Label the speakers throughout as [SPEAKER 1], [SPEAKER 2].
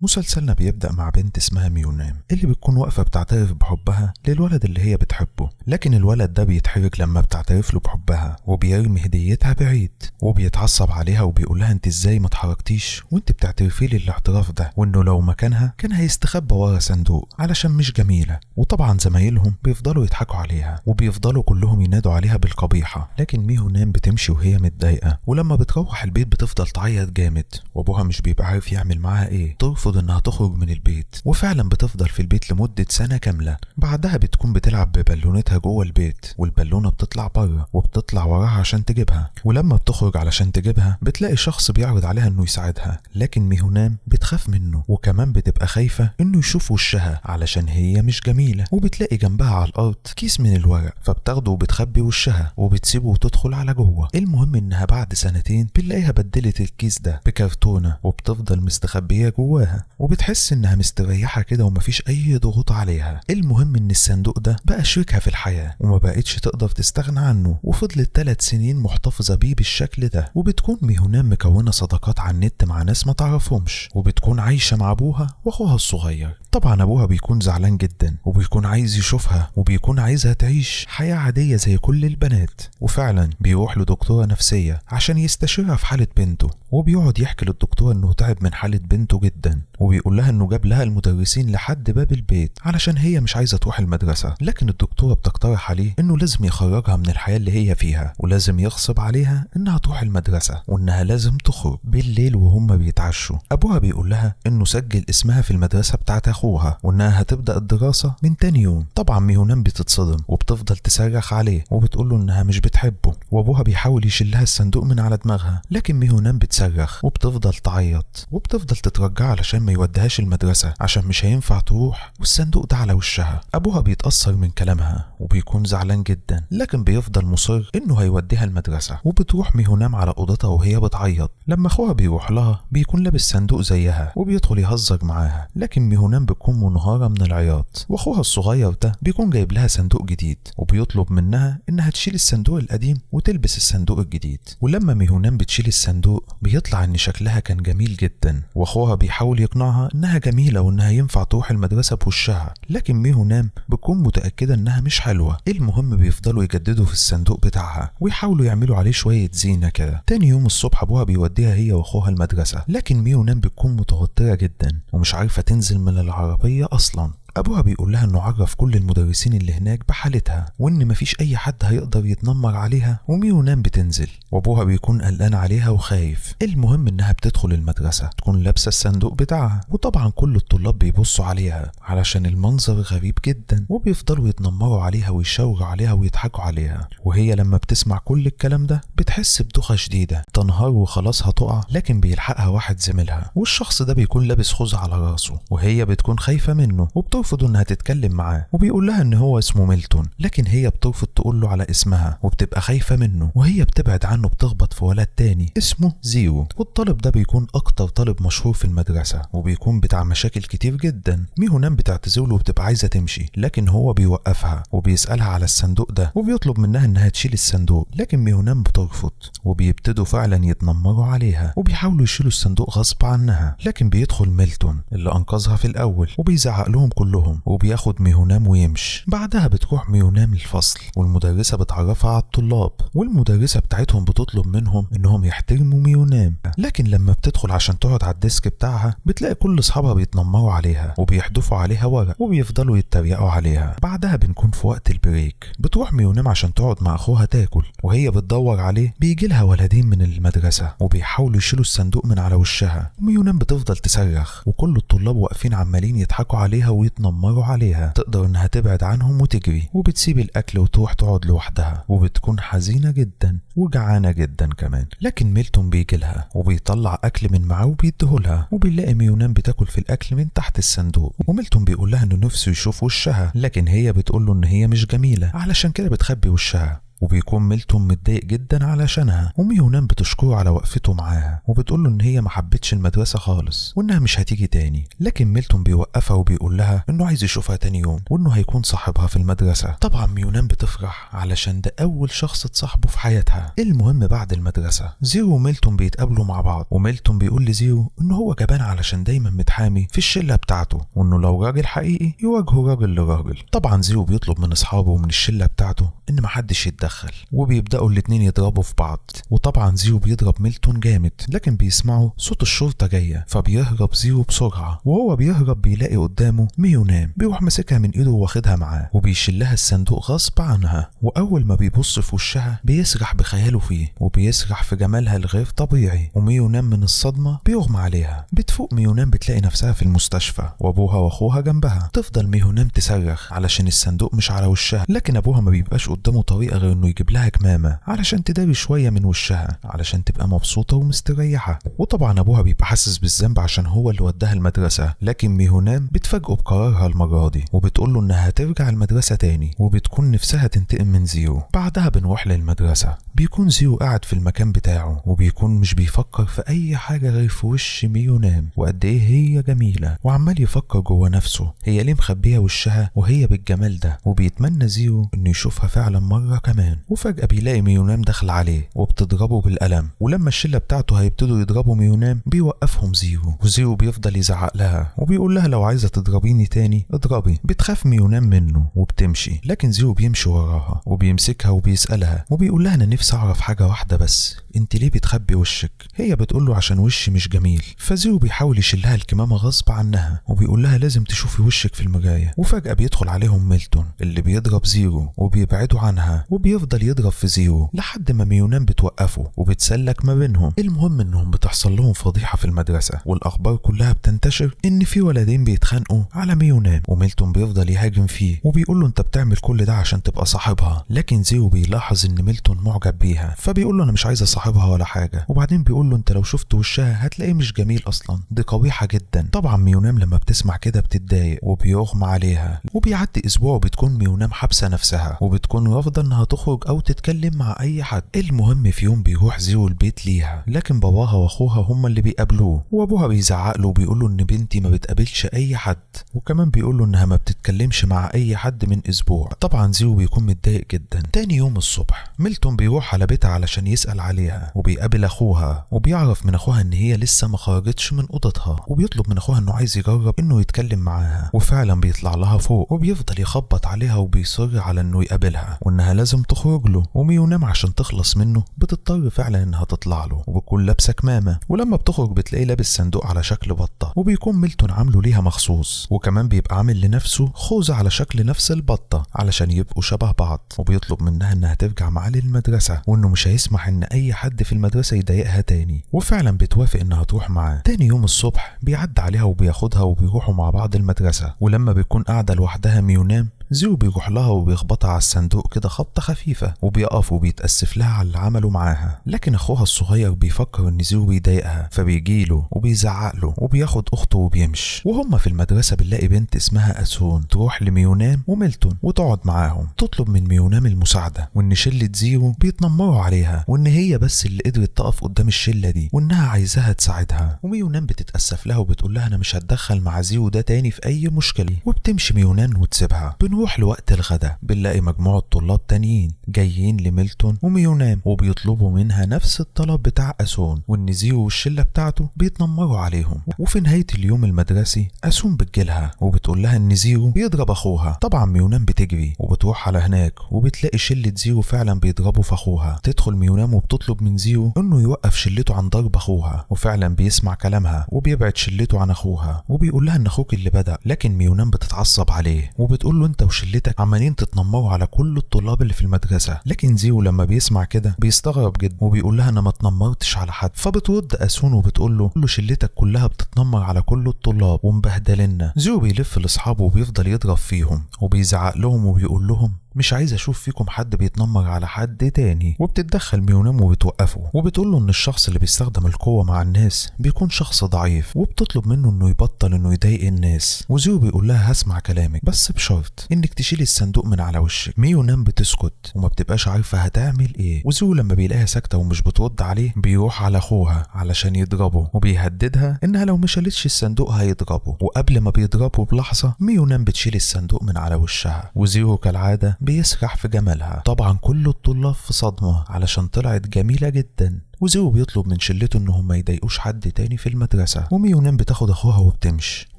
[SPEAKER 1] مسلسلنا بيبدأ مع بنت اسمها ميونام اللي بتكون واقفة بتعترف بحبها للولد اللي هي بتحبه، لكن الولد ده بيتحرج لما بتعترف له بحبها وبيرمي هديتها بعيد وبيتعصب عليها وبيقولها انت ازاي ما اتحركتيش وانت بتعترفي لي الاعتراف ده، وانه لو مكانها كان هيستخبى ورا صندوق علشان مش جميلة. وطبعا زمايلهم بيفضلوا يضحكوا عليها وبيفضلوا كلهم ينادوا عليها بالقبيحة، لكن ميونام بتمشي وهي متضايقة، ولما بتروح البيت بتفضل تعيط جامد وابوها مش بيبقى عارف يعمل معاها ايه. ترفض انها تخرج من البيت وفعلا بتفضل في البيت لمدة سنة كاملة. بعدها بتكون بتلعب ببالونتها جوه البيت والبالونة بتطلع بره وبتطلع وراها عشان تجيبها، ولما بتخرج علشان تجيبها بتلاقي شخص بيعرض عليها انه يساعدها، لكن ميهونام بتخاف منه وكمان بتبقى خايفة انه يشوف وشها علشان هي مش جميلة. وبتلاقي جنبها على الارض كيس من الورق فبتاخده وبتخبي وشها وبتسيبه وتدخل على جوه. المهم انها بعد سنتين بنلاقيها بدلت الكيس ده بكرتونة وبتفضل مستخبية جواها وبتحس انها مستريحة كده ومفيش اي ضغوط عليها. المهم ان الصندوق ده بقى شريكها في الحياة وما بقتش تقدر تستغنى عنه، وفضلت 3 سنين محتفظة بيه بالشكل ده. وبتكون ميهونام مكونة صداقات على النت مع ناس ما تعرفهمش، وبتكون عايشة مع ابوها واخوها الصغير. طبعا ابوها بيكون زعلان جدا وبيكون عايز يشوفها وبيكون عايزها تعيش حياة عادية زي كل البنات، وفعلا بيروح لدكتورة نفسية عشان يستشيرها في حالة بنته، وبيقعد يحكي للدكتورة انه تعب من حالة بنته جدا، وبيقول لها انه جاب لها المدرسين لحد باب البيت علشان هي مش عايزة تروح المدرسة، لكن الدكتورة بتقترح عليه انه لازم يخرجها من الحياة اللي هي فيها ولازم يغصب عليها انها تروح المدرسة وانها لازم تخرج. بالليل وهم بيتعشوا ابوها بيقول لها انه سجل اسمها في المدرسة بتاعت اخوها وانها هتبدأ الدراسة من تاني يوم. طبعا ميهونام بتتصدم وبتفضل تصرخ عليه وبتقول له انها مش بتحبه، وابوها بيحاول يشيلها الصندوق من على دماغها، لكن ميهونام بتصرخ وبتفضل تعيط وبتفضل تترجع علشان ما يوديهاش المدرسة عشان مش هينفع تروح والصندوق ده على وشها. ابوها بيتأثر من كلامها وبيكون زعلان جدا، لكن بيفضل مصر انه هيوديها المدرسة. وبتروح ميهونام على اوضتها وهي بتعيط. لما اخوها بيروح لها بيكون لابس صندوق زيها وبيدخل يهزر معاها، لكن ميهونام بتكون منهارة من العياط. واخوها الصغير ده بيكون جايب لها صندوق جديد وبيطلب منها انها تشيل الصندوق القديم وتلبس الصندوق الجديد. ولما ميهونام بتشيل الصندوق بيطلع ان شكلها كان جميل جدا، واخوها بيحاول يقنعها انها جميلة وانها ينفع تروح المدرسة بوشها، لكن ميهونام بتكون متأكدة انها مش حلوة. المهم بيفضلوا يجددوا في الصندوق بتاعها ويحاولوا يعملوا عليه شوية زينة كده. تاني يوم الصبح ابوها بيوديها هي واخوها المدرسة، لكن ميهونام بتكون متوترة جدا ومش عارفة تنزل من العربية اصلا. ابوها بيقول لها انه عرف كل المدرسين اللي هناك بحالتها وان مفيش اي حد هيقدر يتنمر عليها، وميهونام بتنزل وابوها بيكون قلقان عليها وخايف. المهم انها بتدخل المدرسة تكون لابسة الصندوق بتاعها، وطبعا كل الطلاب بيبصوا عليها علشان المنظر غريب جدا وبيفضلوا يتنمروا عليها ويشاوروا عليها ويضحكوا عليها. وهي لما بتسمع كل الكلام ده بتحس بدوخة شديدة، تنهار وخلاص هتقع، لكن بيلحقها واحد زميلها والشخص ده بيكون لابس خوذة على راسه، وهي بتكون خايفة منه وبترفض انها تتكلم معاه، وبيقول لها ان هو اسمه ميلتون، لكن هي بترفض تقول له على اسمها وبتبقى خايفة منه، وهي بتبعد عنه بتخبط في ولد تاني اسمه زيرو. والطالب ده بيكون اكتر طالب مشهور في المدرسة وبيكون بتاع مشاكل كتير جدا. ميهونام بتعتذر له وبتبقى عايزة تمشي، لكن هو بيوقفها وبيسألها على الصندوق ده وبيطلب منها انها تشيل الصندوق، لكن ميهونام بترفض وبيبتدوا فعلا يتنمروا عليها وبيحاولوا يشيلوا الصندوق غصب عنها، لكن بيدخل ميلتون اللي انقذها في الاول وبيزعق لهم كلهم وبياخد ميهونام ويمشي. بعدها بتروح ميهونام الفصل والمدرسة بتعرفها على الطلاب، والمدرسة بتاعتهم بتطلب منهم انهم يحترموا ميهونام، لكن لما بتدخل عشان تقعد على الديسك بتاعها بتلاقي كل اصحابها بيتنمروا عليها وبيحدفوا عليها ورق وبيفضلوا يتريقوا عليها. بعدها بنكون في وقت البريك، بتروح ميهونام عشان تقعد مع اخوها تاكل، وهي بتدور عليه بيجي لها ولدين من المدرسة وبيحاولوا يشيلوا الصندوق من على وشها، وميهونام بتفضل تصرخ وكل الطلاب واقفين عمالين يضحكوا عليها ويتنمروا عليها. تقدر انها تبعد عنهم وتجري وبتسيب الاكل وتروح تقعد لوحدها وبتكون حزينة جدا وجعانة جدا كمان، لكن ميلتون بيجي لها وبيطلع اكل من معاه وبيديهولها، وبنلاقي ميهونام بتاكل في الاكل من تحت الصندوق، وميلتون بيقول لها انه نفسه يشوف وشها، لكن هي بتقول له ان هي مش جميلة علشان كده بتخبي وشها. وبيكون ميلتون متضايق جدا علشانها، وميونام بتشكره على وقفته معاها وبتقول له ان هي ما حبتش المدرسه خالص وانها مش هتيجي تاني. لكن ميلتون بيوقفها وبيقول لها انه عايز يشوفها تاني يوم وانه هيكون صاحبها في المدرسه. طبعا ميونام بتفرح علشان ده اول شخص تصاحبه في حياتها. المهم بعد المدرسه زيرو وميلتون بيتقابلوا مع بعض، وميلتون بيقول لزيرو انه هو جبان علشان دايما متحامي في الشله بتاعته، وانه لو راجل حقيقي يواجهه راجل لراجل. طبعا زيرو بيطلب من اصحابه ومن الشله بتاعته ان محدش يتدخل، وبيبداوا الاتنين يضربوا في بعض. وطبعا زيرو بيضرب ميلتون جامد، لكن بيسمعوا صوت الشرطه جايه فبيهرب زيرو بسرعه. وهو بيهرب بيلاقي قدامه ميونام، بيروح ماسكها من ايده واخدها معاه وبيشلها الصندوق غصب عنها. واول ما بيبص في وشها بيسرح بخياله فيه وبيسرح في جمالها الغير طبيعي، وميونام من الصدمه بيغمى عليها. بتفوق ميونام بتلاقي نفسها في المستشفى وابوها واخوها جنبها. تفضل ميونام تصرخ علشان الصندوق مش على وشها، لكن ابوها ما بيبقاش قدامه طريقه غير انه يجيب لها كمامه علشان تداري شويه من وشها علشان تبقى مبسوطه ومستريحه. وطبعا ابوها بيبقى حاسس بالذنب عشان هو اللي وداها المدرسه، لكن ميونام بتفاجئه بقرارها المره دي وبتقول له انها هترجع المدرسه تاني وبتكون نفسها تنتقم من زيرو. بعدها بنروح للمدرسه، بيكون زيرو قاعد في المكان بتاعه وبيكون مش بيفكر في اي حاجه غير في وش ميونام وقد ايه هي جميله، وعمال يفكر جوه نفسه هي ليه مخبيه وشها وهي بالجمال ده، وبيتمنى زيرو انه يشوفها فعلا مره كمان. وفجاه بيلاقي ميونام داخل عليه وبتضربه بالقلم، ولما الشله بتاعته هيبتدوا يضربوا ميونام بيوقفهم زيرو، وزيرو بيفضل يزعق لها وبيقول لها لو عايزه تضربيني تاني اضربي. بتخاف ميونام منه وبتمشي، لكن زيرو بيمشي وراها وبيمسكها وبيسالها وبيقول لها انا نفسي اعرف حاجه واحده بس، انت ليه بتخبي وشك؟ هي بتقول له عشان وشي مش جميل. فزيرو بيحاول يشيلها الكمامه غصب عنها وبيقول لها لازم تشوفي وشك في المرايه. وفجاه بيدخل عليهم ميلتون اللي بيضرب زيرو وبيبعدوا عنها، وبيفضل يضرب في زيرو لحد ما ميونام بتوقفه وبتسلك ما بينهم. المهم انهم بتحصل لهم فضيحه في المدرسه، والاخبار كلها بتنتشر ان في ولدين بيتخانقوا على ميونام، وميلتون بيفضل يهاجم فيه وبيقول له انت بتعمل كل ده عشان تبقى صاحبها. لكن زيرو بيلاحظ ان ميلتون معجب بيها فبيقول له انا مش عايز اصاحبها ولا حاجه، وبعدين بيقول له انت لو شفت وشها هتلاقيه مش جميل اصلا، دي قبيحه جدا. طبعا ميونام لما بتسمع كده بتتضايق وبيغمى عليها، وبيعدي اسبوع وبتكون ميونام حابسه نفسها وبتكون رافضه انها تخرج او تتكلم مع اي حد. المهم في يوم بيروح زيرو البيت ليها، لكن باباها واخوها هما اللي بيقابلوه، وابوها بيزعق له وبيقول له ان بنتي ما بتقابلش اي حد، وكمان بيقول له انها ما بتتكلمش مع اي حد من اسبوع. طبعا زيرو بيكون متضايق جدا. تاني يوم الصبح ميلتون بيروح على بيتها علشان يسأل عليها وبيقابل اخوها، وبيعرف من اخوها ان هي لسه ما خرجتش من اوضتها، وبيطلب من اخوها انه عايز يجرب انه يتكلم معاها، وفعلا بيطلع لها فوق وبيفضل يخبط عليها وبيصر على انه يقابلها وانها لازم تخرج له. وميونام عشان تخلص منه بتضطر فعلا انها تطلع له وبتكون لابسه كمامه، ولما بتخرج بتلاقيه لابس صندوق على شكل بطه وبيكون ميلتون عامله ليها مخصوص، وكمان بيبقى عامل لنفسه خوذه على شكل نفس البطه علشان يبقوا شبه بعض، وبيطلب منها انها ترجع معاه للمدرسه وانه مش هيسمح ان اي حد في المدرسه يضايقها تاني، وفعلا بتوافق انها تروح معاه. تاني يوم الصبح بيعدي عليها وبياخدها وبيروحوا مع بعض المدرسه، ولما بيكون قاعده لوحدها ميونام زيرو بيروح لها وبيخبطها على الصندوق كده خبطه خفيفه وبيقف وبيتاسف لها على اللي عمله معاها. لكن اخوها الصغير بيفكر ان زيرو بيضايقها فبيجيله وبيزعق له وبياخد اخته وبيمشي. وهم في المدرسه بنلاقي بنت اسمها اسون تروح لميونام وميلتون وتقعد معاهم، تطلب من ميونام المساعده وان شله زيرو بيتنمروا عليها وان هي بس اللي قدرت تقف قدام الشله دي وانها عايزاها تساعدها. وميونام بتتاسف لها وبتقول لها انا مش هتدخل مع زيرو ده تاني في اي مشكله، وبتمشي ميونام وتسيبها. بنروح لوقت الغداء بنلاقي مجموعه طلاب تانيين جايين لميلتون وميونام وبيطلبوا منها نفس الطلب بتاع اسون، وان زيرو والشله بتاعته بيتنمروا عليهم. وفي نهايه اليوم المدرسي اسون بتجيلها وبتقول لها ان زيرو بيضرب اخوها. طبعا ميونام بتجري وبتروح على هناك وبتلاقي شله زيرو فعلا بيضربوا في اخوها. تدخل ميونام وبتطلب من زيرو انه يوقف شلته عن ضرب اخوها، وفعلا بيسمع كلامها وبيبعد شلته عن اخوها وبيقول لها ان اخوك اللي بدأ. لكن ميونام بتتعصب عليه وبتقول له انت وشلتك عمالين تتنمروا على كل الطلاب اللي في المدرسه. لكن زيرو لما بيسمع كده بيستغرب جدا وبيقول لها انا ما اتنمرتش على حد. فبترد اسون وبتقول له شلتك كلها بتتنمر على كل الطلاب ومبهدلنا. زيرو بيلف لاصحابه وبيفضل يضرب فيهم وبيزعق لهم وبيقول لهم مش عايز اشوف فيكم حد بيتنمر على حد تاني. وبتتدخل ميونام وبتوقفه وبتقول له ان الشخص اللي بيستخدم القوة مع الناس بيكون شخص ضعيف، وبتطلب منه انه يبطل انه يضايق الناس. وزيرو بيقول لها هسمع كلامك بس بشرط انك تشيلي الصندوق من على وشك. ميونام بتسكت وما بتبقاش عارفة هتعمل ايه. وزيرو لما بيلاقيها ساكتة ومش بترد عليه بيروح على اخوها علشان يضربه، وبيهددها انها لو ما شالتش الصندوق هيضربه. وقبل ما بيضربه بلحظة ميونام بتشيل الصندوق من على وشها، وزيرو كالعادة بيسرح في جمالها. طبعا كل الطلاب في صدمة علشان طلعت جميلة جدا. وزيرو بيطلب من شلته انهم ما يضايقوش حد تاني في المدرسة. وميونام بتاخد اخوها وبتمشي،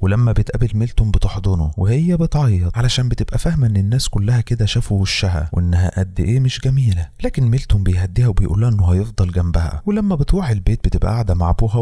[SPEAKER 1] ولما بتقابل ميلتون بتحضنه وهي بتعيط علشان بتبقى فاهمة ان الناس كلها كده شافوا وشها وانها قد ايه مش جميلة. لكن ميلتون بيهديها وبيقولها انه هيفضل جنبها. ولما بتروح البيت بتبقى قاعدة مع ابوها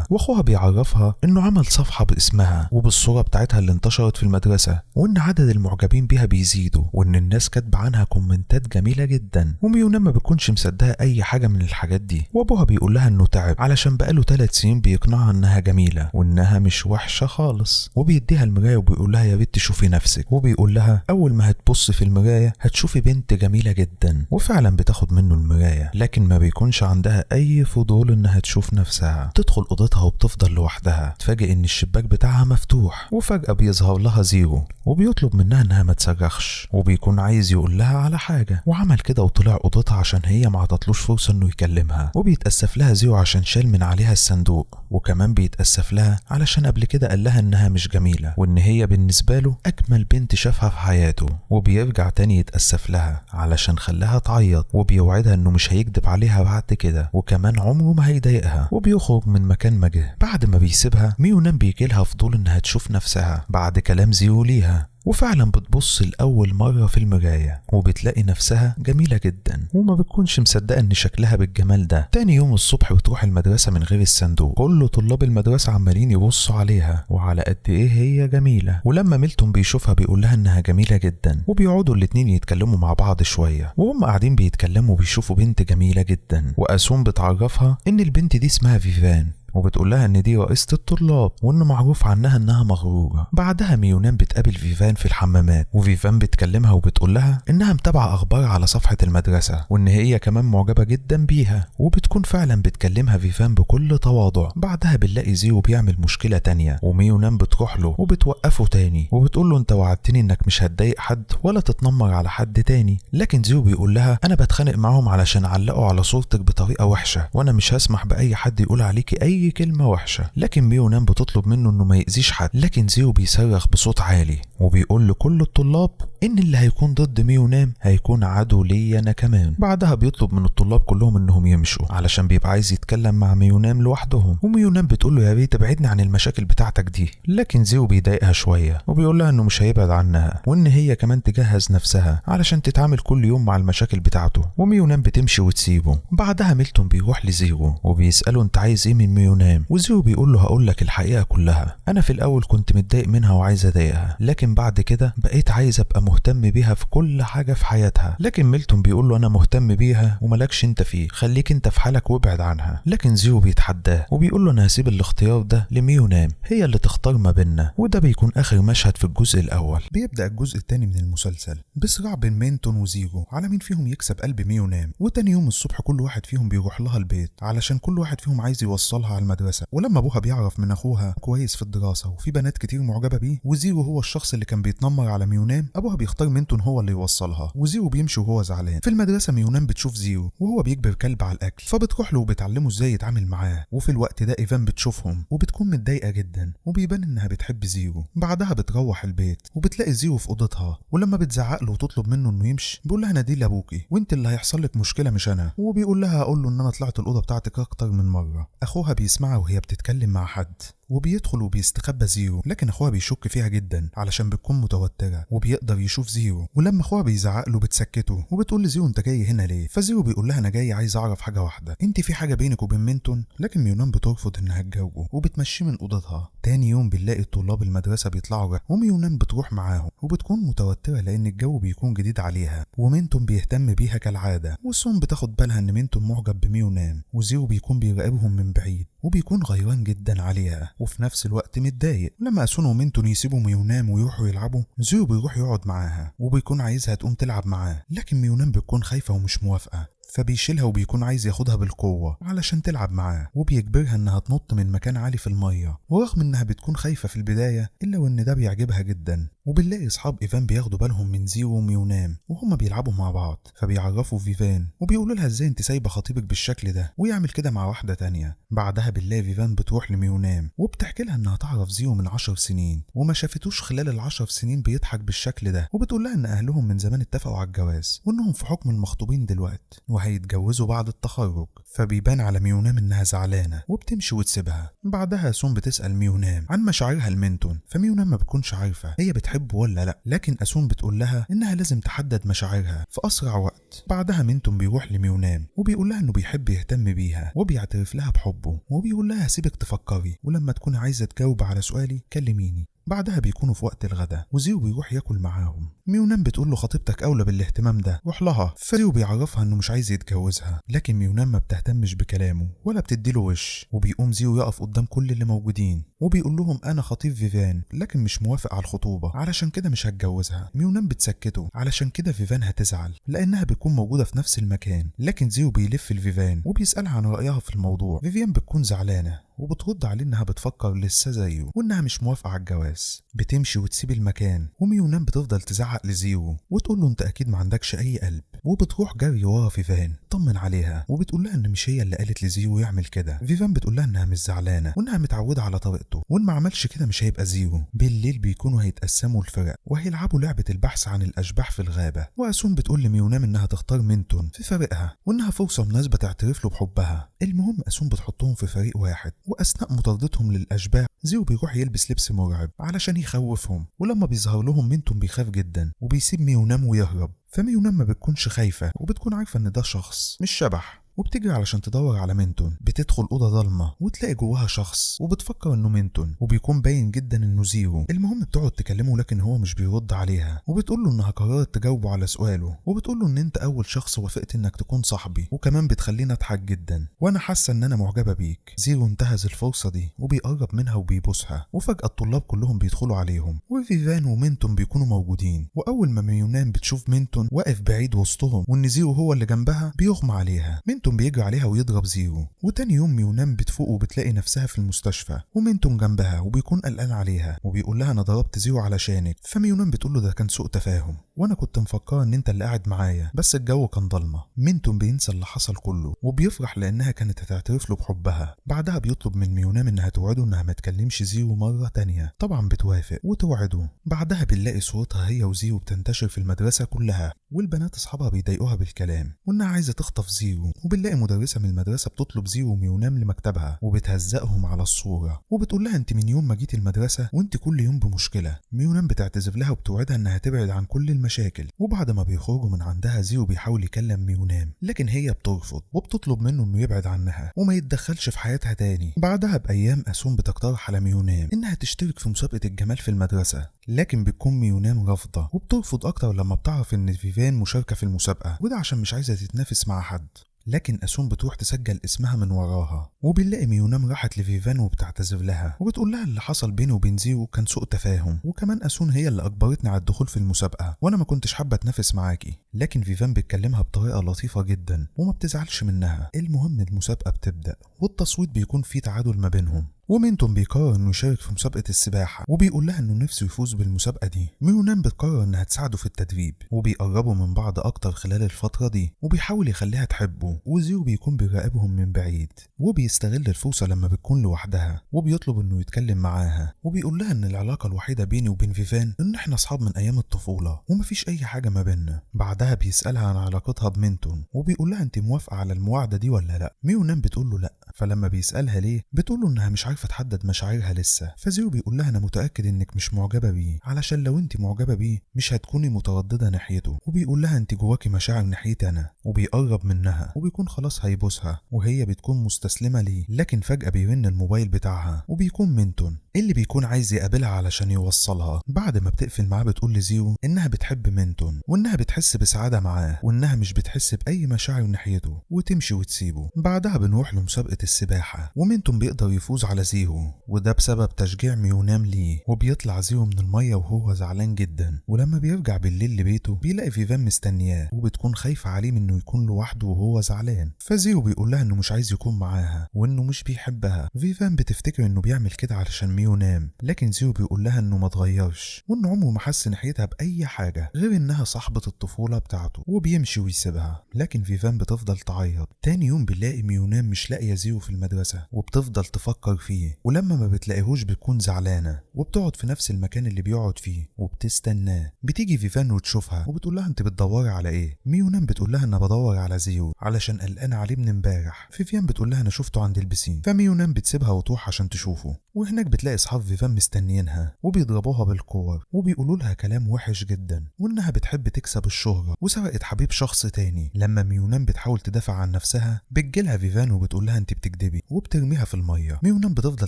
[SPEAKER 1] واخوها بيعرفها انه عمل صفحة باسمها وبالصورة بتاعتها اللي انتشرت في المدرسة، وان عدد المعجبين بيها بيزيدوا، وان الناس كاتبة عنها كومنتات جميلة جدا. وميونام ما بتكونش مصدقة اي حاجة من الحاجات دي. وابوها بيقول لها انه تعب علشان بقاله 3 سنين بيقنعها انها جميلة وانها مش وحشة خالص. وبيديها المراية وبيقول لها يا بنت شوفي نفسك. وبيقول لها اول ما هتبص في المراية هتشوفي بنت جميلة جدا. وفعلا بتاخد منه المراية، لكن ما بيكونش عندها اي فضول انها تشوف نفسها. تدخل اوضتها وبتفضل لوحدها، تفاجئ ان الشباك بتاعها مفتوح، وفجأة بيظهر لها زيرو وبيطلب منها انها ما تصرخش، وبيكون عايز يقول لها على حاجة. وعمل كده وطلع اوضتها عشان هي ما عطتلوش فرصة انه يكلمها. وبيتأسف لها زيرو عشان شال من عليها الصندوق، وكمان بيتأسف لها علشان قبل كده قال لها انها مش جميلة وان هي بالنسبة له اجمل بنت شافها في حياته. وبيرجع تاني يتأسف لها علشان خلاها تعيط، وبيوعدها انه مش هيكدب عليها بعد كده، وكمان عمره ما هيضايقها. وبيخرج من مكان ما جه. بعد ما بيسيبها ميونام بيجيلها فضول انها تشوف نفسها بعد كلام زيرو ليها، وفعلا بتبص لأول مرة في المراية وبتلاقي نفسها جميلة جدا، وما بتكونش مصدقة ان شكلها بالجمال ده. تاني يوم الصبح بتروح المدرسة من غير الصندوق. كل طلاب المدرسة عمالين يبصوا عليها وعلى قد ايه هي جميلة. ولما ميلتون بيشوفها بيقول لها انها جميلة جدا، وبيقعدوا الاتنين يتكلموا مع بعض شوية. وهم قاعدين بيتكلموا بيشوفوا بنت جميلة جدا، وأسوم بتعرفها ان البنت دي اسمها فيفان، وبتقول لها ان دي رئيسة الطلاب وان معروف عنها انها مغرورة. بعدها ميونام بتقابل فيفان في الحمامات، وفيفان بتكلمها وبتقول لها انها متابعة اخبار على صفحة المدرسة وان هي كمان معجبة جدا بيها. وبتكون فعلا بتكلمها فيفان بكل تواضع. بعدها بنلاقي زيرو بيعمل مشكلة تانية، وميونام بتروح له وبتوقفه تاني وبتقول له انت وعدتني انك مش هتضايق حد ولا تتنمر على حد تاني. لكن زيرو بيقول لها انا بتخانق معاهم علشان علقوا على صورتك بطريقة وحشة، وانا مش هسمح باي حد يقول عليكي اي كلمة وحشة. لكن ميونام بتطلب منه انه ما يأذيش حد، لكن زيرو بيصرخ بصوت عالي وبيقول لكل الطلاب ان اللي هيكون ضد ميونام هيكون عدو لي انا كمان. بعدها بيطلب من الطلاب كلهم انهم يمشوا علشان بيبقى عايز يتكلم مع ميونام لوحدهم. وميونام بتقول له يا ريت تبعدني عن المشاكل بتاعتك دي. لكن زيرو بيضايقها شوية وبيقول لها انه مش هيبعد عنها، وان هي كمان تجهز نفسها علشان تتعامل كل يوم مع المشاكل بتاعته. وميونام بتمشي وتسيبه. بعدها ميلتون بيروح لزيرو وبيسأله انت عايز ايه من ميونام. وزيرو بيقول له هقول لك الحقيقة كلها، انا في الاول كنت متضايق منها وعايز اضايقها، لكن بعد كده بقيت عايز ابقى مهتم بيها في كل حاجة في حياتها. لكن ميلتون بيقول له انا مهتم بيها وملكش انت فيه، خليك انت في حالك وابعد عنها. لكن زيرو بيتحداه وبيقول له انا هسيب الاختيار ده لميونام، هي اللي تختار ما بيننا. وده بيكون اخر مشهد في الجزء الاول. بيبدأ الجزء الثاني من المسلسل بصراع بين ميلتون وزيرو على مين فيهم يكسب قلب ميونام. وتاني يوم الصبح كل واحد فيهم بيروح لها البيت علشان كل واحد فيهم عايز يوصلها على المدرسة. ولما ابوها بيعرف من اخوها كويس في الدراسة وفي بنات كتير معجبة بيه، وزيرو هو الشخص اللي كان بيتنمر على ميونام، ابوها بيختار ميلتون هو اللي يوصلها. وزيرو بيمشي وهو زعلان. في المدرسة ميونام بتشوف زيرو وهو بيجبر كلب على الاكل، فبتروح له وبتعلمه ازاي يتعامل معاه. وفي الوقت ده ايفان بتشوفهم وبتكون متضايقة جدا وبيبان انها بتحب زيرو. بعدها بتروح البيت وبتلاقي زيرو في اوضتها، ولما بتزعق له وتطلب منه انه يمشي بيقول لها انا دي لابوكي وانت اللي هيحصل لك مشكلة مش انا. وبيقول لها اقول له ان انا طلعت الاوضة بتاعتك اكتر من مرة. اخوها بيسمعها وهي بتتكلم مع حد وبيدخل وبيستخبى زيرو، لكن اخوها بيشك فيها جدا علشان بتكون متوتره وبيقدر يشوف زيرو. ولما اخوها بيزعق له بتسكته وبتقول لزيرو انت جاي هنا ليه. فزيرو بيقول لها انا جاي عايز اعرف حاجه واحده، انت في حاجه بينك وبين ميلتون. لكن ميونام بترفض انها تجاوبه وبتمشيه من اوضتها. تاني يوم بنلاقي طلاب المدرسه بيطلعوا وميونام بتروح معاهم وبتكون متوتره لان الجو بيكون جديد عليها، وميلتون بيهتم بيها كالعاده. وسون بتاخد بالها ان ميلتون معجب بميونام، وزيرو بيكون بيراقبهم من بعيد وبيكون غيران جدا عليها. وفي نفس الوقت متضايق. لما أسون ومينتون يسيبوا ميونام ويروحوا يلعبوا، زيرو بيروح يقعد معاها وبيكون عايزها تقوم تلعب معاه، لكن ميونام بتكون خايفة ومش موافقة، فبيشيلها وبيكون عايز ياخدها بالقوة علشان تلعب معاه، وبيجبرها انها تنط من مكان عالي في المية. ورغم انها بتكون خايفة في البداية الا وان ده بيعجبها جدا. وبنلاقي اصحاب ايفان بياخدوا بالهم من زيرو وميونام وهما بيلعبوا مع بعض، فبيعرفوا فيفان وبيقولوا لها ازاي انت سايبة خطيبك بالشكل ده ويعمل كده مع واحدة تانية. بعدها بنلاقي فيفان بتروح لميونام وبتحكي لها انها تعرف زيرو من 10 سنين وما شافتوش خلال ال10 سنين بيضحك بالشكل ده، وبتقول لها ان اهلهم من زمان اتفقوا على الجواز وانهم في حكم المخطوبين دلوقتي وهيتجوزوا بعد التخرج. فبيبان على ميونام انها زعلانة وبتمشي وتسيبها. بعدها أسون بتسأل ميونام عن مشاعرها لمينتون، فميونام ما بتكونش عارفة هي بتحبه ولا لا، لكن أسون بتقول لها انها لازم تحدد مشاعرها في اسرع وقت. بعدها مينتون بيروح لميونام وبيقول لها انه بيحب يهتم بيها وبيعترف لها بحبه، وبيقول لها سيبك تفكري ولما تكون عايزة تجاوب على سؤالي كلميني. بعدها بيكونوا في وقت الغداء وزيرو بيروح ياكل معاهم. ميونام بتقول له خطيبتك اولى بالاهتمام ده، روح لها. فزيرو بيعرفها انه مش عايز يتجوزها، لكن ميونام ما بتهتمش بكلامه ولا بتديله وش. وبيقوم زيرو يقف قدام كل اللي موجودين وبيقول لهم انا خطيب فيفان لكن مش موافق على الخطوبه علشان كده مش هتجوزها. ميونام بتسكته علشان كده فيفان هتزعل لانها بتكون موجوده في نفس المكان، لكن زيرو بيلف لفيفان وبيسالها عن رايها في الموضوع. فيفان بتكون زعلانه وبترد عليه انها بتفكر لسه زيه وانها مش موافقه على الجواز. بتمشي وتسيب المكان وميونام بتفضل تزعق لزيرو وتقول له انت اكيد ما عندكش اي قلب، وبتروح جري ورا فيفان تطمن عليها وبتقول لها ان مش هي اللي قالت لزيرو يعمل كده. فيفان بتقول لها انها مش زعلانه وانها متعوده على طريقته وان ما عملش كده مش هيبقى زيرو. بالليل بيكونوا هيتقسموا الفرق وهيلعبوا لعبه البحث عن الاشباح في الغابه، واسون بتقول لميونام انها تختار مينتون في فريقها وانها فرصه مناسبه تعترف له بحبها. المهم اسون بتحطهم في فريق واحد، واثناء مطاردتهم للاشباح زيرو بيروح يلبس لبس مرعب علشان يخوفهم، ولما بيظهر لهم مينتون بيخاف جدا وبيسيب ميونام ويهرب. فميونام ما بتكونش خايفه وبتكون عارفه ان ده شخص مش شبح وبتجري علشان تدور على مينتون. بتدخل اوضه ضلمه وتلاقي جواها شخص وبتفكر انه مينتون وبيكون باين جدا انه زيرو. المهم بتقعد تكلمه لكن هو مش بيرد عليها وبتقول له انها قررت تجاوبه على سؤاله، وبتقول له ان انت اول شخص وافقت انك تكون صاحبي وكمان بتخليني اضحك جدا وانا حاسه ان انا معجبه بيك. زيرو انتهز الفرصه دي وبيقرب منها وبيبوسها، وفجاه الطلاب كلهم بيدخلوا عليهم وفيفان ومينتون بيكونوا موجودين. واول ما ميونام بتشوف مينتون واقف بعيد وسطهم وان زيرو هو اللي جنبها بيغمى عليها. مينتون بيجري عليها ويضرب زيرو، وتاني يوم ميونام بتفوق وبتلاقي نفسها في المستشفى ومينتون جنبها وبيكون قلقان عليها وبيقول لها انا ضربت زيرو علشانك. فميونام بتقول له ده كان سوء تفاهم وانا كنت مفكره ان انت اللي قاعد معايا بس الجو كان ضلمه. مينتون بينسى اللي حصل كله وبيفرح لانها كانت هتعترف له بحبها. بعدها بيطلب من ميونام انها توعده انها ما تكلمش زيرو مره تانية، طبعا بتوافق وتوعده. بعدها بنلاقي صورتها هي وزيرو بتنتشر في المدرسه كلها، والبنات اصحابها بيضايقوها بالكلام وانها عايزه تخطف زيرو. وبنلاقي مدرسه من المدرسه بتطلب زيرو وميونام لمكتبها وبتهزقهم على الصوره وبتقول لها انت من يوم ما جيتي المدرسه وانت كل يوم بمشكله. ميونام بتعتذر لها وبتوعدها انها تبعد عن كل المشاكل. وبعد ما بيخرجوا من عندها زيرو بيحاول يكلم ميونام لكن هي بترفض وبتطلب منه انه يبعد عنها وما يتدخلش في حياتها تاني. بعدها بايام اسون بتقترح على ميونام انها تشترك في مسابقه الجمال في المدرسه، لكن بتكون ميونام رافضه وبترفض اكتر لما بتعرف ان فيفان مشاركه في المسابقه، وده عشان مش عايزه تتنافس مع حد. لكن أسون بتروح تسجل اسمها من وراها وبنلاقي ميونام راحت لفيفان وبتعتذر لها وبتقول لها اللي حصل بيني وبين زيرو كان سوء تفاهم، وكمان أسون هي اللي أجبرتني على الدخول في المسابقة وأنا ما كنتش حابة أتنافس معاكي. لكن فيفان بتكلمها بطريقة لطيفة جدا وما بتزعلش منها. المهم المسابقة بتبدأ والتصويت بيكون فيه تعادل ما بينهم، ومينتون بيقرر انه يشارك في مسابقة السباحة وبيقول لها انه نفسه يفوز بالمسابقة دي. ميونام بتقرر انها تساعده في التدريب وبيقربوا من بعض اكتر خلال الفترة دي وبيحاول يخليها تحبه، وزيرو بيكون بيراقبهم من بعيد وبيستغل الفرصة لما بتكون لوحدها وبيطلب انه يتكلم معاها وبيقول لها ان العلاقة الوحيدة بيني وبين فيفان ان احنا اصحاب من ايام الطفولة ومفيش اي حاجة ما بيننا. بعدها بيسألها عن علاقتها بمينتون وبيقول لها انت موافقة على المواعدة دي ولا لا. ميونام بتقول له لا، فلما بيسألها ليه بتقول له انها مش عارفة تحدد مشاعرها لسه. فزيرو بيقول لها انا متأكد انك مش معجبة بيه علشان لو انت معجبة بيه مش هتكوني مترددة ناحيته، وبيقول لها انت جواكي مشاعر ناحيتي انا، وبيقرب منها وبيكون خلاص هيبوسها وهي بتكون مستسلمة ليه. لكن فجأة بيرن الموبايل بتاعها وبيكون مينتون اللي بيكون عايز يقابلها علشان يوصلها. بعد ما بتقفل معاه بتقول لزيرو انها بتحب مينتون وانها بتحس بسعادة معاه وانها مش بتحس بأي مشاعر ناحيته وتمشي وتسيبه. بعدها بنروح لمسابقة السباحة ومينتون بيقدر يفوز على زيرو، وده بسبب تشجيع ميونام ليه. وبيطلع زيرو من المية وهو زعلان جدا، ولما بيرجع بالليل لبيته بيلاقي فيفان مستنياه وبتكون خايفة عليه من انه يكون لوحده وهو زعلان. فزيرو بيقول لها انه مش عايز يكون معاها وانه مش بيحبها. فيفان بتفتكر انه بيعمل كده علشان ميونام، لكن زيرو بيقول لها انه ما اتغيرش وانه عمره ما حس ناحيتها باي حاجة غير انها صاحبة الطفولة بتاعته، وبيمشي ويسيبها. لكن فيفان بتفضل تعيط. تاني يوم بنلاقي ميونام مش لاقية زيرو في المدرسة وبتفضل تفكر فيه، ولما ما بتلاقيهوش بتكون زعلانة وبتقعد في نفس المكان اللي بيقعد فيه وبتستناه. بتيجي فيفان وتشوفها وبتقول لها انت بتدوري على ايه؟ ميونام بتقول لها انا بدور على زيرو علشان قلقان عليه من امبارح. فيفان بتقول لها انا شفته عند البسين. فميونام بتسيبها وتروح عشان تشوفه، وهناك بتلاقي اصحاب فيفان مستنيينها وبيضربوها بالكور وبيقولوا لها كلام وحش جدا وانها بتحب تكسب الشهرة وسرقت حبيب شخص تاني. لما ميونام بتحاول تدافع عن نفسها بتجيلها فيفان وبتقول لها انت بتكدبي وبترميها في الميه. ميونام بتفضل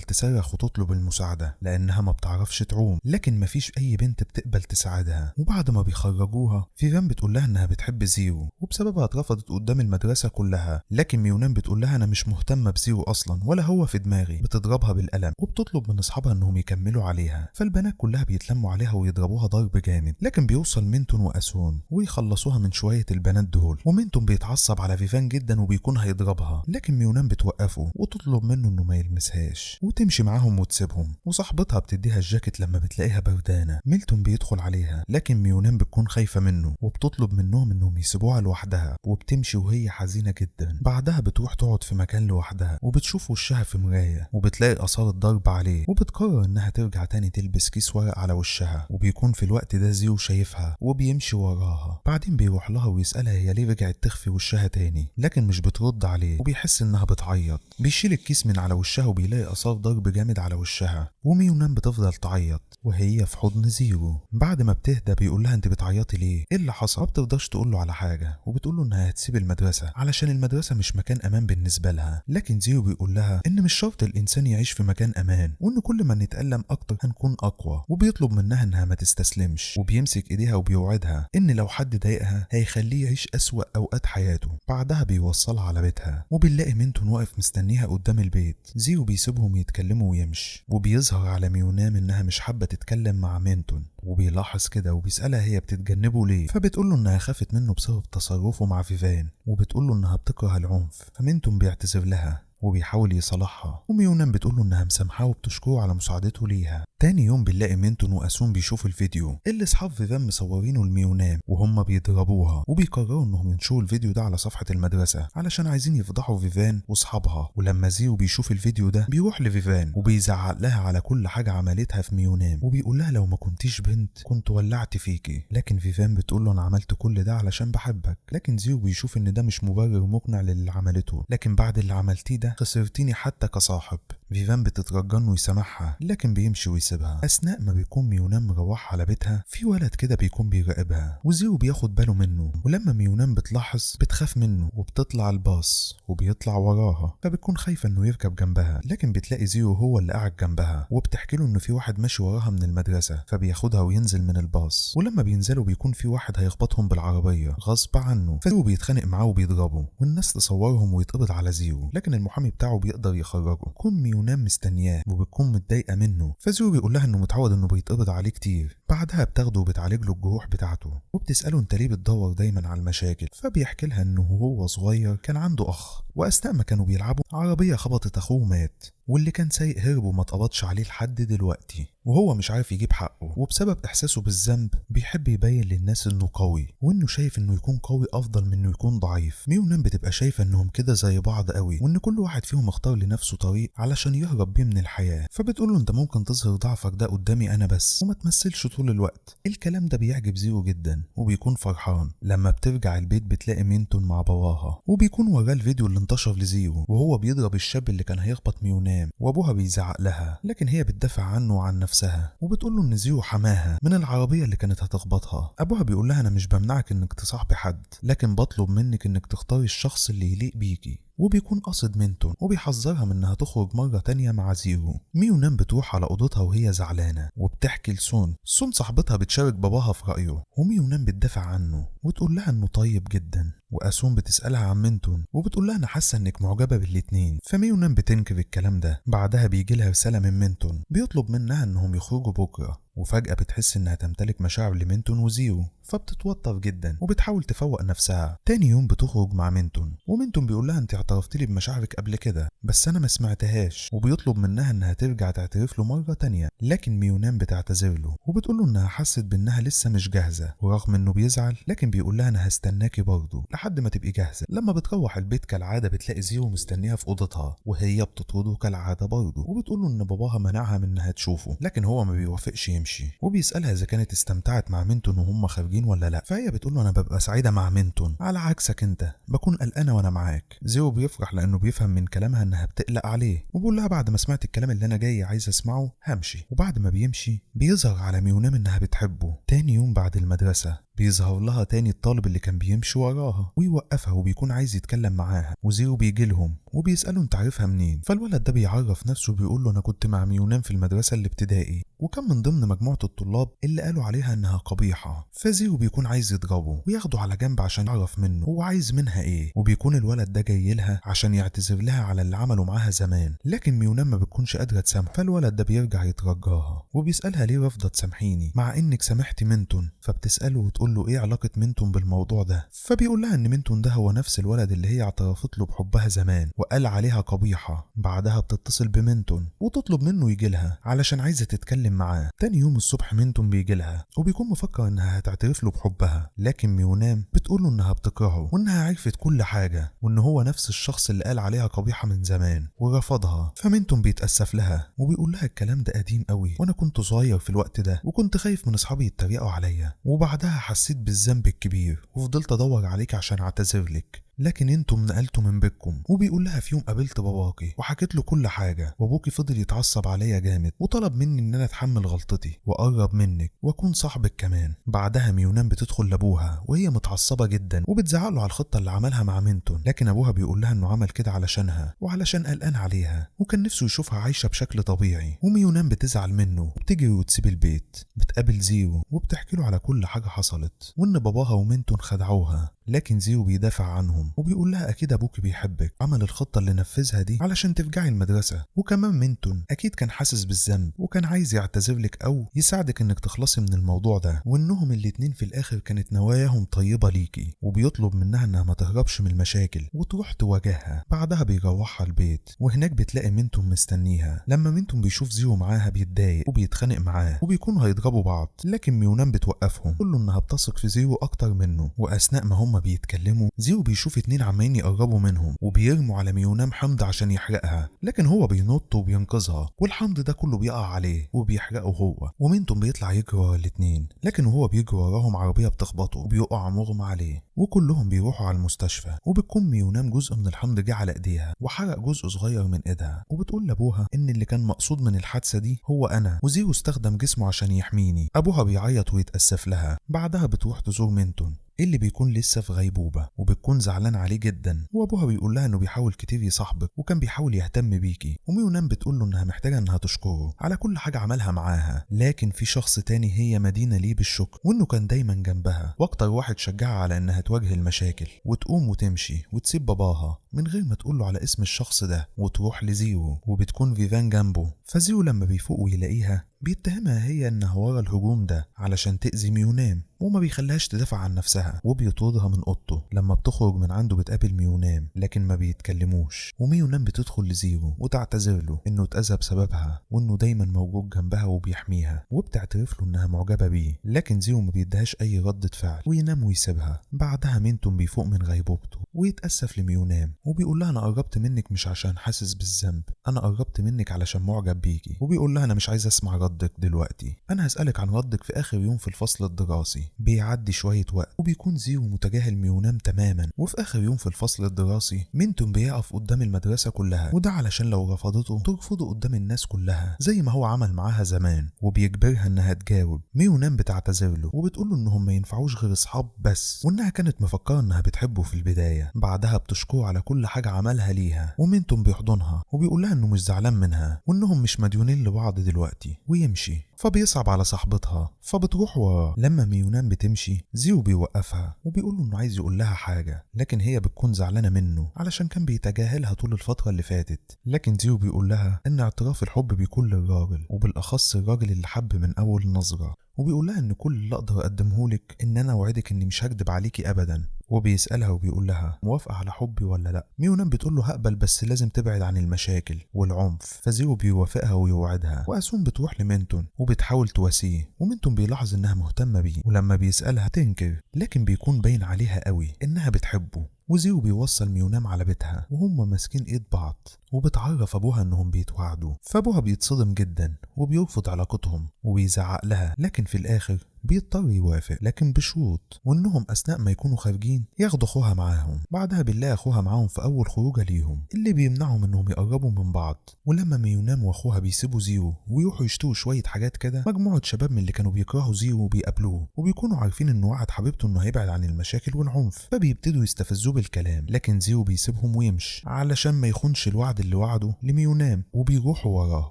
[SPEAKER 1] تصرخ وتطلب المساعده لانها ما بتعرفش تعوم، لكن مفيش اي بنت بتقبل تساعدها. وبعد ما بيخرجوها فيفان بتقول لها انها بتحب زيرو وبسببها اترفضت قدام المدرسه كلها، لكن ميونام بتقول لها انا مش مهتمه بزيرو اصلا ولا هو في دماغي. بتضربها بالقلم وبتطلب من اصحابها انهم يكملوا عليها، فالبنات كلها بيتلموا عليها ويضربوها ضرب جامد، لكن بيوصل مينتون واسون ويخلصوها من شويه البنات دول. ومينتون بيتعصب على فيفان جدا وبيكون هيضربها، لكن ميونام بتوقفه وتطلب منه انه ما يلمسهاش وتمشي معاهم وتسيبهم. وصاحبتها بتديها الجاكيت لما بتلاقيها بردانه. ميلتون بيدخل عليها لكن ميونام بتكون خايفه منه وبتطلب منهم انهم يسيبوها لوحدها وبتمشي وهي حزينه جدا. بعدها بتروح تقعد في مكان لوحدها وبتشوف وشها في مرايه وبتلاقي اثار الضرب عليه، وبتقرر انها ترجع تاني تلبس كيس ورق على وشها. وبيكون في الوقت ده زيرو شايفها وبيمشي وراها. بعدين بيروح لها ويسالها هي ليه رجعت تخفي وشها تاني، لكن مش بترد عليه وبيحس انها بتعيط. بيشيل الكيس من على وشها وبيلاقي اثار ضرب جامد على وشها، وميونام بتفضل تعيط وهي في حضن زيرو. بعد ما بتهدى بيقول لها انت بتعيطي ليه؟ ايه اللي حصل؟ ما بتقدرش تقول له على حاجه وبتقول له انها هتسيب المدرسه علشان المدرسه مش مكان امان بالنسبه لها. لكن زيرو بيقول لها ان مش شرط الانسان يعيش في مكان امان، وان كل ما نتألم اكتر هنكون اقوى. وبيطلب منها انها ما تستسلمش وبيمسك ايديها وبيوعدها ان لو حد ضايقها هيخليه يعيش اسوأ اوقات حياته. بعدها بيوصلها على بيتها وبنلاقي مينتون واقف مستنيها قدام البيت. زيرو بيسيبهم يتكلموا ويمشي، وبيظهر على ميونام انها مش حابه تتكلم مع مينتون وبيلاحظ كده وبيسألها هي بتتجنبه ليه. فبتقول له انها خافت منه بسبب تصرفه مع فيفان، وبتقول له انها بتكره العنف. فمينتون بيعتذر لها وبيحاول يصالحها، وميونام بتقول له انها مسامحاه وبتشكره على مساعدته ليها. تاني يوم بنلاقي مينتون واسون بيشوفوا الفيديو اللي اصحاب فيفان مصورينه لميونام وهم بيضربوها، وبيقرروا انهم ينشروا الفيديو ده على صفحة المدرسة علشان عايزين يفضحوا فيفان واصحابها. ولما زيرو بيشوف الفيديو ده بيروح لفيفان وبيزعق لها على كل حاجة عملتها في ميونام، وبيقول لها لو ما كنتيش بنت كنت ولعت فيكي. لكن فيفان بتقول له انا عملت كل ده علشان بحبك. لكن زيرو بيشوف ان ده مش مبرر مقنع للي عملته، لكن بعد اللي عملتيه ده خسرتيني حتى كصاحب. فيفان بتترجى انه يسامحها لكن بيمشي ويسيبها. اثناء ما بيكون ميونام مروح على بيتها في ولد كده بيكون بيراقبها وزيرو بياخد باله منه، ولما ميونام بتلاحظ بتخاف منه وبتطلع الباص وبيطلع وراها، فبتكون خايفه انه يركب جنبها. لكن بتلاقي زيرو هو اللي قاعد جنبها وبتحكي له انه في واحد ماشي وراها من المدرسه، فبياخدها وينزل من الباص. ولما بينزلوا بيكون في واحد هيخبطهم بالعربيه غصب عنه، فزيرو بيتخانق معاه وبيضربه والناس تصورهم ويتقبض على زيرو، لكن المحامي بتاعه بيقدر يخرجه. بتكون ميونام مستنياه وبتكون متضايقه منه، فزيرو بيقول لها انه متعود انه بيتقبض عليه كتير. بعدها بتاخده وبتعالج له الجروح بتاعته، وبتساله انت ليه بتدور دايما على المشاكل؟ فبيحكي لها انه وهو صغير كان عنده اخ، واثناء ما كانوا بيلعبوا عربيه خبطت اخوه ومات، واللي كان سايق هرب وما اتقبضش عليه لحد دلوقتي، وهو مش عارف يجيب حقه. وبسبب احساسه بالذنب بيحب يبين للناس انه قوي، وانه شايف انه يكون قوي افضل من انه يكون ضعيف. ميونام بتبقى شايفه انهم كده زي بعض قوي، وان كل واحد فيهم اختار لنفسه طريق علشان يهرب بيه من الحياه. فبتقول له انت ممكن تظهر ضعفك ده قدامي انا بس وما تمثلش طول الوقت. الكلام ده بيعجب زيرو جدا وبيكون فرحان. لما بترجع البيت بتلاقي مينتون مع باباها، وبيكون وراه الفيديو اللي انتشر لزيرو وهو بيضرب الشاب اللي كان هيخبط ميونام، وابوها بيزعق لها لكن هي بتدافع عنه وعن نفسها، وبتقول له ان زيرو حماها من العربيه اللي كانت هتخبطها. ابوها بيقول لها انا مش بمنعك انك تصاحبي حد، لكن بطلب منك انك تختاري الشخص اللي يليق بيكي. وبيكون قاصد مينتون وبيحذرها من انها تخرج مرة تانية مع زيرو. ميونام بتروح على اوضتها وهي زعلانة وبتحكي لسون. صاحبتها بتشارك باباها في رأيه، وميونام بتدافع عنه وتقول لها انه طيب جدا. واسون بتسألها عن مينتون وبتقول لها انا حاسة انك معجبة بالاتنين، فميونام بتنكر الكلام ده. بعدها بيجي لها رسالة من مينتون بيطلب منها انهم يخرجوا بكرة، وفجأة بتحس انها تمتلك مشاعر لمينتون وزيرو، فبتتوتر جدا وبتحاول تفوق نفسها. تاني يوم بتخرج مع مينتون، ومينتون بيقول لها انت اعترفتي لي بمشاعرك قبل كده بس انا ما سمعتهاش، وبيطلب منها انها ترجع تعترف له مرة تانية. لكن ميونام بتعتذر له وبتقول له انها حست بانها لسه مش جاهزة، ورغم انه بيزعل لكن بيقول لها انا هستناكي برضه لحد ما تبقي جاهزة. لما بتروح البيت كالعادة بتلاقي زيرو مستنيها في اوضتها، وهي بتطرده كالعادة برضه، وبتقول له ان باباها منعها من انها تشوفه، لكن هو ما بيوافقش يمشي، وبيسألها اذا كانت استمتعت مع مينتون وهم خارجين ولا لا. فهي بتقول له انا ببقى سعيدة مع مينتون على عكسك انت، بكون قلقانة وانا معاك. زيرو بيفرح لانه بيفهم من كلامها انها بتقلق عليه، وبيقول لها بعد ما سمعت الكلام اللي انا جاي عايز اسمعه همشي. وبعد ما بيمشي بيظهر على ميونام انها بتحبه. تاني يوم بعد المدرسة بيظهر لها تاني الطالب اللي كان بيمشي وراها ويوقفها وبيكون عايز يتكلم معاها، وزيرو بيجي لهم وبيسأله انت عارفها منين. فالولد ده بيعرف نفسه وبيقول له انا كنت مع ميونام في المدرسة الابتدائي، وكان من ضمن مجموعة الطلاب اللي قالوا عليها انها قبيحة. فزيرو بيكون عايز يضربه وياخده على جنب عشان يعرف منه هو عايز منها ايه، وبيكون الولد ده جاي لها عشان يعتذر لها على اللي عمله معاها زمان، لكن ميونام ما بتكونش قادرة تسامحه. فالولد ده بيرجع يترجاها وبيسألها ليه رافضة تسامحيني مع انك سامحتي مينتون. فبتسأله وتقول له ايه علاقة مينتون بالموضوع ده، فبيقول لها ان مينتون ده هو نفس الولد اللي هي اعترفت له بحبها زمان وقال عليها قبيحة. بعدها بتتصل بمينتون وتطلب منه يجي لها علشان عايزة تتكلم معاه. تاني يوم الصبح مينتون بيجي لها وبيكون مفكر انها هتعترف له بحبها، لكن ميونام بتقول له انها بتكرهه وانها عرفت كل حاجة وان هو نفس الشخص اللي قال عليها قبيحة من زمان ورفضها. فمينتون بيتأسف لها وبيقول لها الكلام ده قديم قوي وانا كنت صغير في الوقت ده وكنت خايف من اصحابي يتريقوا عليا، وبعدها حسيت بالذنب الكبير وفضلت ادور عليك عشان اعتذر لك، لكن انتم نقلتوا من بيتكم. وبيقول لها في يوم قابلت باباكي وحكيت له كل حاجه، وابوكي فضل يتعصب عليا جامد وطلب مني ان انا اتحمل غلطتي واقرب منك واكون صاحبك كمان. بعدها ميونام بتدخل لابوها وهي متعصبه جدا وبتزعق له على الخطه اللي عملها مع مينتون، لكن ابوها بيقول لها انه عمل كده علشانها وعلشان قلقان عليها وكان نفسه يشوفها عايشه بشكل طبيعي. وميونام بتزعل منه وبتجري وتسيب البيت. بتقابل زيرو وبتحكي له على كل حاجه حصلت وان باباها ومينتون خدعوها، لكن زيرو بيدافع عنهم وبيقول لها اكيد ابوك بيحبك، عمل الخطه اللي نفذها دي علشان ترجعي المدرسه، وكمان مينتون اكيد كان حاسس بالذنب وكان عايز يعتذر لك او يساعدك انك تخلصي من الموضوع ده، وانهم الاتنين في الاخر كانت نواياهم طيبه ليكي. وبيطلب منها انها ما تهربش من المشاكل وتروح تواجهها. بعدها بيروحها البيت وهناك بتلاقي مينتون مستنيها. لما مينتون بيشوف زيرو معاها بيتضايق وبيتخانق معاه وبيكونوا هيضربوا بعض، لكن ميونام بتوقفهم تقول له انها بتثق في زيرو اكتر منه. واثناء ما هم بيتكلموا زيرو بيشوف اتنين عمالين يقربوا منهم وبيرموا على ميونام حمض عشان يحرقها، لكن هو بينط وبينقذها والحمض ده كله بيقع عليه وبيحرقه هو. ومينتون بيطلع يجري ورا الاتنين، لكن وهو بيجري وراهم عربيه بتخبطه وبيقع مغمى عليه وكلهم بيروحوا على المستشفى. وبتكون ميونام جزء من الحمض جه على ايديها وحرق جزء صغير من ايدها، وبتقول لابوها ان اللي كان مقصود من الحادثه دي هو انا وزيرو استخدم جسمه عشان يحميني. ابوها بيعيط ويتاسف لها. بعدها بتروح تزور مينتون اللي بيكون لسه في غيبوبة وبتكون زعلان عليه جدا، وابوها بيقول لها انه بيحاول كتير يصاحبك وكان بيحاول يهتم بيكي. وميونام بتقول له انها محتاجة انها تشكره على كل حاجة عملها معاها، لكن في شخص تاني هي مدينة ليه بالشكر وانه كان دايما جنبها واكتر واحد شجعها على انها تواجه المشاكل وتقوم وتمشي وتسيب باباها من غير ما تقول له على اسم الشخص ده وتروح لزيرو. وبتكون فيفان جنبه، فزيرو لما بيفوق ويلاقيها بيتهمها هي انها ورا الهجوم ده علشان تأذي ميونام وما بيخليهاش تدافع عن نفسها وبيطردها من اوضته. لما بتخرج من عنده بتقابل ميونام لكن ما بيتكلموش، وميونام بتدخل لزيرو وتعتذر له انه اتأذى بسببها وانه دايما موجود جنبها وبيحميها، وبتعترف له انها معجبة بيه، لكن زيرو ما بيديهاش اي ردة فعل وينام ويسيبها. بعدها مينتون بيفوق من غيبوبته ويتأسف لميونام وبيقول لها انا قربت منك مش عشان حاسس بالذنب، انا قربت منك علشان معجب بيكي. وبيقول لها انا مش عايز اسمع ردك دلوقتي، انا هسألك عن ردك في اخر يوم في الفصل الدراسي. بيعدي شوية وقت وبيكون زيرو متجاهل ميونام تماما، وفي اخر يوم في الفصل الدراسي مينتون بيقف قدام المدرسة كلها، وده علشان لو رفضته ترفضه قدام الناس كلها زي ما هو عمل معاها زمان، وبيجبرها انها تجاوب. ميونام بتعتذر له وبتقول له انهم ما ينفعوش غير اصحاب بس، وانها كانت مفكرة انها بتحبه في البداية البداية. بعدها بتشكره على كل حاجة عملها ليها، ومينتون بيحضنها وبيقول لها انه مش زعلان منها وانهم مش مديونين لبعض دلوقتي ويمشي. فبيصعب على صاحبتها فبتروح وراه. لما ميونان بتمشي زيرو بيوقفها وبيقول له انه عايز يقول لها حاجة، لكن هي بتكون زعلانة منه علشان كان بيتجاهلها طول الفترة اللي فاتت. لكن زيرو بيقول لها ان اعتراف الحب بيكون للراجل، وبالاخص الراجل اللي حب من اول نظرة، وبيقول لها ان كل اللي اقدر اقدمهولك ان انا اوعدك اني مش هكدب عليكي ابدا. وبيسألها وبيقول لها موافقة على حبي ولا لا. ميونان بتقول له هقبل بس لازم تبعد عن المشاكل والعنف. فزيرو بيوافقها ويوعدها، واسون بتروح لمينتون وبتحاول تواسيه، ومينتون بيلاحظ انها مهتمة بيه، ولما بيسألها تنكر، لكن بيكون باين عليها قوي انها بتحبه. وزيرو بيوصل ميونام على بيتها وهم ماسكين ايد بعض، وبتعرف ابوها انهم بيتوعدوا. فابوها بيتصدم جدا وبيرفض علاقتهم وبيزعق لها، لكن في الاخر بيضطر يوافق، لكن بشروط، وانهم اثناء ما يكونوا خارجين ياخدوا اخوها معاهم. بعدها بنلاقي اخوها معاهم في اول خروجه ليهم اللي بيمنعهم انهم يقربوا من بعض. ولما ميونام واخوها بيسيبوا زيرو ويروحوا يشتروا شويه حاجات كده، مجموعه شباب من اللي كانوا بيكرهوا زيرو بيقابلوه، وبيكونوا عارفين انه وعد حبيبته انه هيبعد عن المشاكل والعنف، فبيبتدوا يستفزوه بالكلام. لكن زيرو بيسيبهم ويمشي علشان ما يخونش الوعد اللي وعده لميونام، وبيروحوا وراه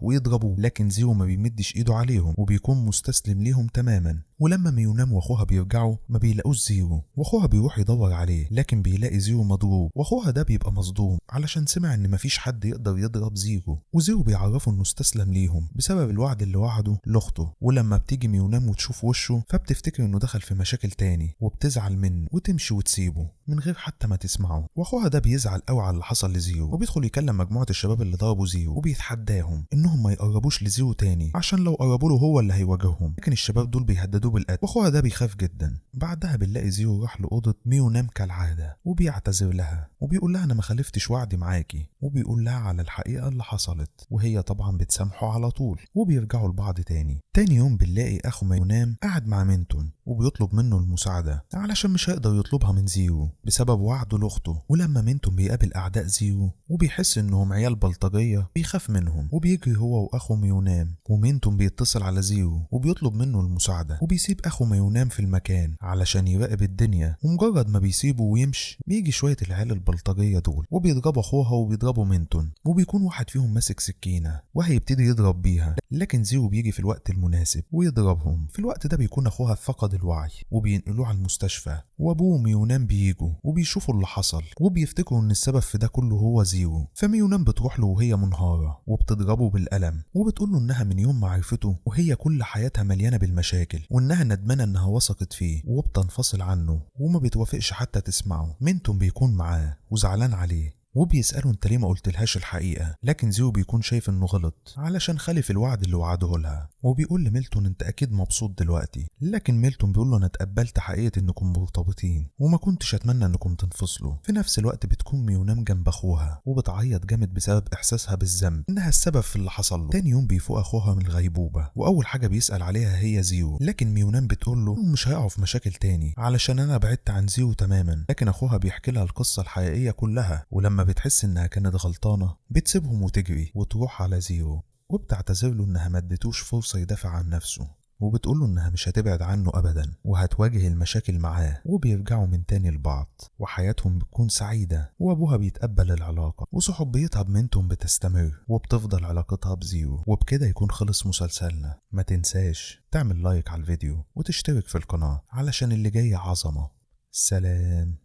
[SPEAKER 1] ويضربوه، لكن زيرو ما بيمدش ايده عليهم وبيكون مستسلم ليهم تماما. ولما ميونام واخوها بيرجعوا ما بيلاقوش زيرو، واخوها بيروح يدور عليه، لكن بيلاقي زيرو مضروب، واخوها ده بيبقى مصدوم علشان سمع ان مفيش حد يقدر يضرب زيرو. وزيرو بيعرفه انه استسلم ليهم بسبب الوعد اللي وعده لاخته. ولما بتيجي ميونام وتشوف وشه فبتفتكر انه دخل في مشاكل تاني، وبتزعل منه وتمشي وتسيبه من غير حتى ما تسمعه. واخوها ده بيزعل قوي على اللي حصل لزيرو، وبيدخل يكلم مجموعه الشباب اللي ضربوا زيرو، وبيتحداهم انهم ما يقربوش لزيرو تاني عشان لو قربوا له هو اللي هيواجههم. لكن الشباب دول بيهددوه بالقتل، واخوها ده بيخاف جدا. بعدها بنلاقي زيرو راح لاوضه ميونام كالعاده وبيعتذر لها وبيقول لها انا ما خالفتش وعدي معاكي، وبيقول لها على الحقيقه اللي حصلت، وهي طبعا بتسامحه على طول، وبيرجعوا لبعض تاني. تاني يوم بنلاقي اخو ميونام قاعد مع مينتون وبيطلب منه المساعده علشان مش هيقدر يطلبها من زيرو بسبب وعده لاخته. ولما مينتون بيقابل اعداء زيرو وبيحس انهم عيال بلطجيه بيخاف منهم وبيجري هو واخو ميونام. ومينتون بيتصل على زيرو وبيطلب منه المساعده، وبيسيب اخو ميونام في المكان علشان يراقب الدنيا. ومجرد ما بيسيبه ويمشي بيجي شويه العيال البلطجيه دول وبيضربوا اخوها وبيضربوا مينتون، وبيكون واحد فيهم ماسك سكينه وهيبتدي يضرب بيها، لكن زيرو بيجي في الوقت المناسب ويضربهم. في الوقت ده بيكون اخوها فقد الوعي وبينقلوه على المستشفى، وابوه وميونام بييجوا وبيشوفوا اللي حصل وبيفتكروا ان السبب في ده كله هو زيرو. فميونام بتروح له وهي منهاره وبتضربه بالقلم، وبتقول له انها من يوم ما عرفته وهي كل حياتها مليانه بالمشاكل، وانها ندمانه انها وثقت فيه وبتنفصل عنه وما بتوافقش حتى تسمعه. مينتون بيكون معاه وزعلان عليه وبيسأله انت ليه ما قلتلهاش الحقيقة، لكن زيرو بيكون شايف انه غلط علشان خالف الوعد اللي وعده لها. وبيقول لميلتون انت اكيد مبسوط دلوقتي، لكن ميلتون بيقول له انا اتقبلت حقيقة انكم مرتبطين وما كنتش اتمنى انكم تنفصلوا. في نفس الوقت بتكون ميونام جنب اخوها وبتعيط جامد بسبب احساسها بالذنب انها السبب في اللي حصل له. تاني يوم بيفوق اخوها من الغيبوبة، واول حاجة بيسأل عليها هي زيرو، لكن ميونام بتقول له مش هيقعوا في مشاكل تاني علشان انا بعدت عن زيرو تماما. لكن اخوها بيحكي لها القصة الحقيقية كلها، ولما بتحس انها كانت غلطانة بتسيبهم وتجري وتروح على زيرو، وبتعتذر له انها ما ادتوش فرصة يدافع عن نفسه، وبتقول له انها مش هتبعد عنه ابدا وهتواجه المشاكل معاه. وبيرجعوا من تاني لبعض وحياتهم بتكون سعيدة، وابوها بيتقبل العلاقة وصحوبيتها بمينتون بتستمر وبتفضل علاقتها بزيرو. وبكده يكون خلص مسلسلنا. ما تنساش تعمل لايك على الفيديو وتشترك في القناة علشان اللي جاي عظمة. سلام.